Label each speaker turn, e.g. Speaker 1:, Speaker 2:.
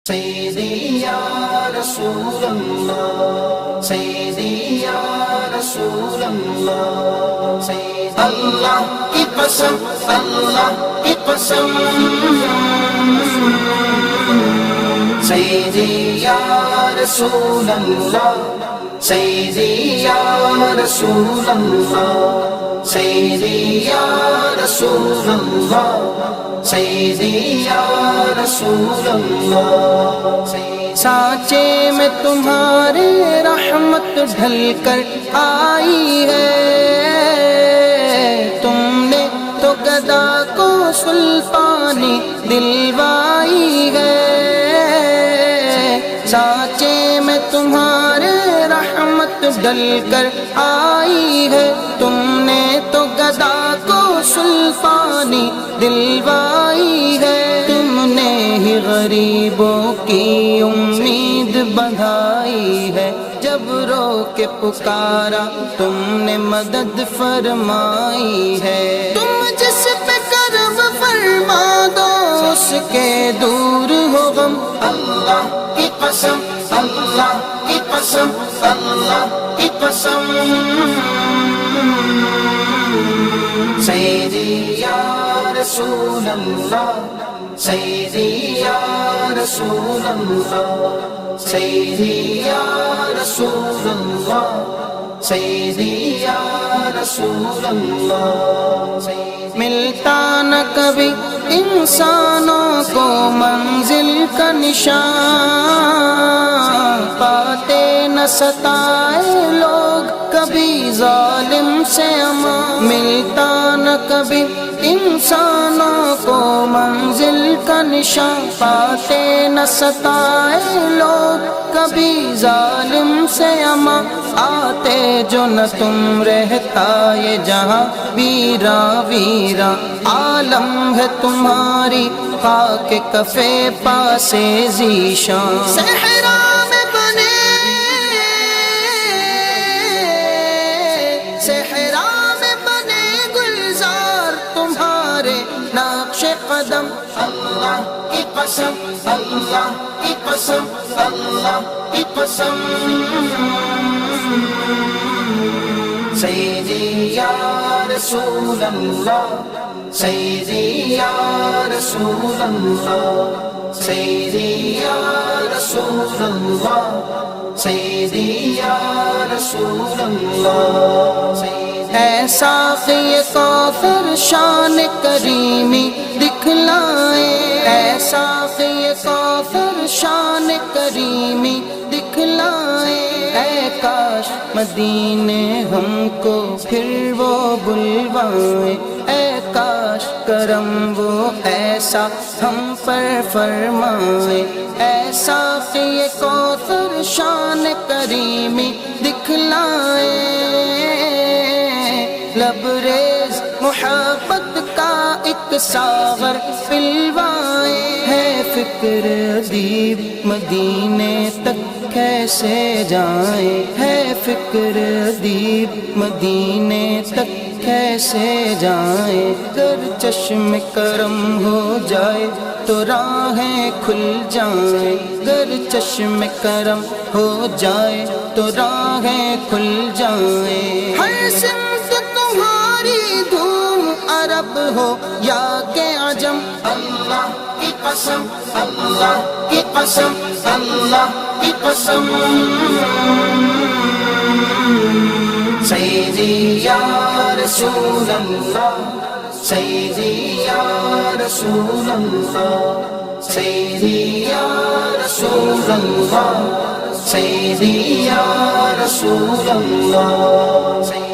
Speaker 1: سیدی یا رسول اللہ، سیدی یا رسول اللہ، اللہ کی قسم، اللہ کی قسم، سیدی یا رسول اللہ، سیدی یا رسول اللہ، سیدی یا رسول اللہ، سیدی یا رسول اللہ۔ سانچے میں تمہارے رحمت ڈھل کر آئی ہے، تم نے تو گدا کو سلطانی دلوائی ہے، سانچے میں تمہارے رحمت ڈل کر آئی ہے، تم نے تو گدا کو سلطانی دلوائی ہے، تم نے ہی غریبوں کی امید بندھائی ہے، جب رو کے پکارا تم نے مدد فرمائی ہے، تم جس پہ کرم فرما دو اس کے دور ہو غم، اللہ کی قسم، اللہ کی قسم، اللہ کی قسم، سیدی یا رسول اللہ، سیدی یا رسول اللہ، سیدی یا رسول اللہ، سیدی یا رسول اللہ۔ ملتا نہ کبھی انسانوں کو منزل کا نشان، پاتے نہ ستائے لوگ کبھی ظالم سے امان، ملتا نہ کبھی انسانوں کو منزل کا نشان، پاتے نہ ستائے لوگ کبھی ظالم سے امان، آتے جو نہ تم رہتا یہ جہاں ویرا ویرا، عالم ہے تمہاری خاک کفے پاسے ذیشان، صحرا میں بنے، صحرا میں بنے گلزار تمہارے نقش قدم، اللہ کی قسم، اللہ کی قسم، اللہ کی قسم، سیدی یا رسول اللہ، سیدی یا رسول اللہ، سیدی یا رسول اللہ، سیدی یا رسول اللہ۔ اے ساقی کوثر شان کریمی دکھلائے، اے ساقی کوثر شان کریمی دکھلائے، اے کاش مدینے ہم کو پھر وہ بلوائے، اے کاش کرم وہ ایسا ہم پر فرمائے، اے ساقی کوثر شان کریمی دکھلائے، لبریز محبت کا ایک ساغر پلوائے، ہے فکر ادیب مدینے تک کیسے جائیں، ہے فکر ادیب مدینے تک کیسے جائیں، گر چشم کرم ہو جائے تو راہیں کھل جائیں، گر چشم کرم ہو جائے تو راہیں کھل جائیں، ہر سمت تمہاری دھوم عرب ہو یا کہ عجم، اللہ کی قسم، اللہ کی قسم، اللہ کی قسم، سیدی یا رسول اللہ، سیدی یا رسول اللہ، سیدی یا رسول اللہ، سیدی یا رسول اللہ۔